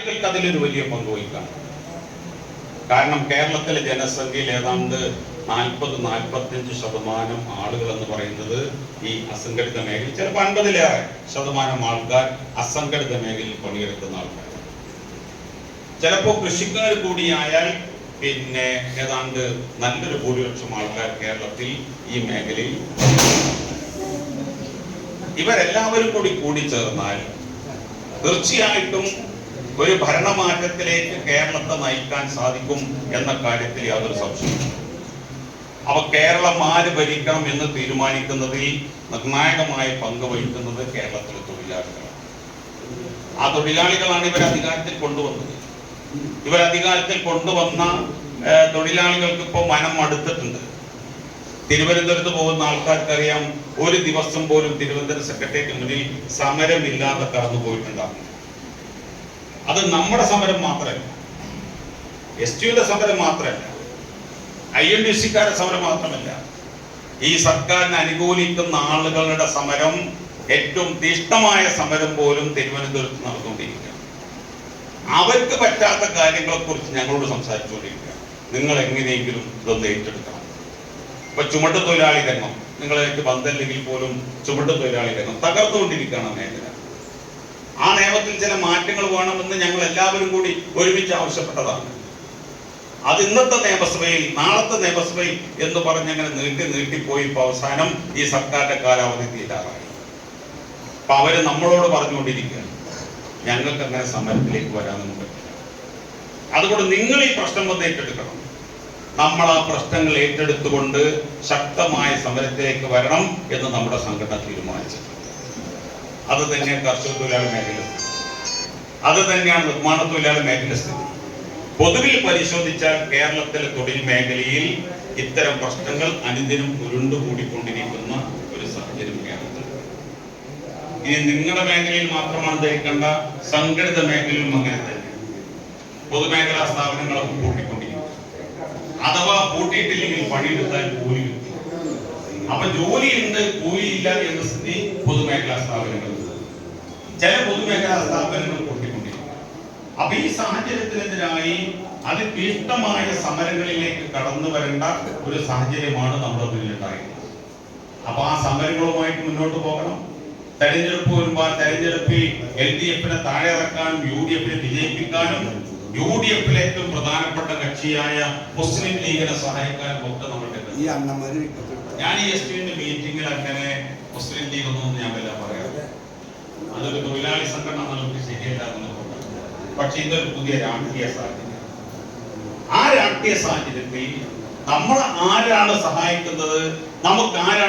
തൊഴിലാളികൾക്ക് അതിലൊരു വലിയ പങ്ക് വഹിക്കാം. കാരണം കേരളത്തിലെ ജനസംഖ്യയിൽ ഏതാണ്ട് 40-45% ആളുകൾ എന്ന് പറയുന്നത് ഈ അസംഘടിത മേഖല, ചിലപ്പോൾ 50% ആൾക്കാർ അസംഘടിത മേഖലയിൽ പണിയെടുക്കുന്ന ആൾക്കാർ. ചിലപ്പോൾ കൃഷിക്കാർ കൂടിയായാൽ പിന്നെ ഏതാണ്ട് നല്ലൊരു ഭൂരിപക്ഷം ആൾക്കാർ കേരളത്തിൽ ഈ മേഖലയിൽ. ഇവരെല്ലാവരും കൂടി ചേർന്നാൽ തീർച്ചയായിട്ടും ഒരു ഭരണമാറ്റത്തിലേക്ക് കേരളത്തെ നയിക്കാൻ സാധിക്കും എന്ന കാര്യത്തിൽ യാതൊരു സംശയമില്ല. അപ്പൊ കേരളം ആര് ഭരിക്കണം എന്ന് തീരുമാനിക്കുന്നതിൽ നിർണായകമായ പങ്ക് വഹിക്കുന്നത് കേരളത്തിലെ തൊഴിലാളികളാണ്. ആ തൊഴിലാളികളാണ് ഇവരെ അധികാരത്തിൽ കൊണ്ടുവന്നത്. ഇവരധികാരത്തിൽ കൊണ്ടുവന്ന തൊഴിലാളികൾക്ക് ഇപ്പോൾ മനം മടുത്തിട്ടുണ്ട്. തിരുവനന്തപുരത്ത് പോകുന്ന ആൾക്കാർക്കറിയാം, ഒരു ദിവസം പോലും തിരുവനന്തപുരം സെക്രട്ടേറിയറ്റ് മുന്നിൽ സമരമില്ലാതെ കടന്നു പോയിട്ടുണ്ടാകും. അത് നമ്മുടെ സമരം മാത്രമല്ല, STUവിന്റെ സമരം മാത്രമല്ല, INTUCക്കാരുടെ സമരം മാത്രമല്ല, ഈ സർക്കാരിനെ അനുകൂലിക്കുന്ന ആളുകളുടെ സമരം, ഏറ്റവും തീഷ്ണമായ സമരം പോലും തിരുവനന്തപുരത്ത് നടന്നുകൊണ്ടിരിക്കുക. അവർക്ക് പറ്റാത്ത കാര്യങ്ങളെ കുറിച്ച് ഞങ്ങളോട് സംസാരിച്ചുകൊണ്ടിരിക്കുക. നിങ്ങൾ എങ്ങനെയെങ്കിലും ഇതൊന്ന് ഏറ്റെടുക്കണം. ഇപ്പൊ ചുമട്ട് തൊഴിലാളി രംഗം, നിങ്ങളായിട്ട് ബന്ധമില്ലെങ്കിൽ പോലും ചുമട്ട് തൊഴിലാളി രംഗം തകർന്നുകൊണ്ടിരിക്കുകയാണ് മേഖല. ആ നിയമത്തിൽ ചില മാറ്റങ്ങൾ വേണമെന്ന് ഞങ്ങൾ എല്ലാവരും കൂടി ഒരുമിച്ച് ആവശ്യപ്പെട്ടതാണ്. അത് ഇന്നത്തെ നിയമസഭയിൽ, നാളത്തെ നിയമസഭയിൽ എന്ന് പറഞ്ഞങ്ങനെ നീട്ടിപ്പോയി ഇപ്പൊ അവസാനം ഈ സർക്കാരിന്റെ കാലാവധി തീരാറായി. അപ്പൊ അവര് നമ്മളോട് പറഞ്ഞുകൊണ്ടിരിക്കുകയാണ്, ഞങ്ങൾക്ക് അങ്ങനെ സമരത്തിലേക്ക് വരാനൊന്നും പറ്റില്ല. അതുകൊണ്ട് നിങ്ങൾ ഈ പ്രശ്നം വന്ന് ഏറ്റെടുക്കണം. നമ്മൾ ആ പ്രശ്നങ്ങൾ ഏറ്റെടുത്തുകൊണ്ട് ശക്തമായ സമരത്തിലേക്ക് വരണം എന്ന് നമ്മുടെ സംഘടന തീരുമാനിച്ചിട്ടുണ്ട്. അത് തന്നെയാണ് കർഷക തൊഴിലാളി മേഖല, അത് തന്നെയാണ് നിർമ്മാണ തൊഴിലാളി മേഖല സ്ഥിതി. പൊതുവിൽ പരിശോധിച്ചാൽ കേരളത്തിലെ തൊഴിൽ മേഖലയിൽ ഇത്തരം പ്രശ്നങ്ങൾ അനുദിനം ഉരുണ്ടുകൂടിക്കൊണ്ടിരിക്കുന്ന ഒരു സാഹചര്യം കേരളത്തിൽ. ഇനി നിങ്ങളുടെ മേഖലയിൽ മാത്രമാണ് ധരിക്കേണ്ട, സംഘടിത മേഖലയിലും അങ്ങനെ തന്നെ. പൊതുമേഖലാ സ്ഥാപനങ്ങളൊക്കെ പൂട്ടിക്കൊണ്ടിരിക്കും. അഥവാ പൂട്ടിയിട്ടില്ലെങ്കിൽ പണിയെടുത്താൽ കൂലി കിട്ടും. അപ്പൊ ജോലിയുണ്ട്, കൂലിയില്ല എന്ന സ്ഥിതി പൊതുമേഖലാ സ്ഥാപനങ്ങൾ, ചില പൊതുമേഖലാ സ്ഥാപനങ്ങൾ പൂട്ടിക്കൊണ്ടിരിക്കും. അപ്പൊ ഈ സാഹചര്യത്തിനെതിരായി അതിതീഷ്ണമായ സമരങ്ങളിലേക്ക് കടന്നു വരേണ്ട ഒരു സാഹചര്യമാണ് നമ്മുടെ മുന്നിലുണ്ടായിരുന്നത്. അപ്പൊ ആ സമരങ്ങളുമായിട്ട് മുന്നോട്ട് പോകണം. തെരഞ്ഞെടുപ്പ് വരുമ്പോൾ തെരഞ്ഞെടുപ്പിൽ LDFനെ താഴെ ഇറക്കാനും UDFനെ വിജയിപ്പിക്കാനും UDFിലെ ഏറ്റവും പ്രധാനപ്പെട്ട കക്ഷിയായ മുസ്ലിം ലീഗിനെ സഹായിക്കാനും ഒക്കെ നമ്മളുടെ. ഞാൻ ഈ STUവിന്റെ മീറ്റിംഗിൽ അങ്ങനെ മുസ്ലിം ലീഗ് ഒന്നും ഞാൻ വല്ല പറയാറ്, അതൊരു തൊഴിലാളി സംഘടന നമുക്ക് ശരിയല്ലാതെന്ന്. പക്ഷെ ഇതൊരു പുതിയ രാഷ്ട്രീയ സാഹചര്യം. ആ രാഷ്ട്രീയ സാഹചര്യത്തിൽ നമ്മൾ ആരാണ് സഹായിക്കുന്നത്, നമുക്ക് ആരാണ്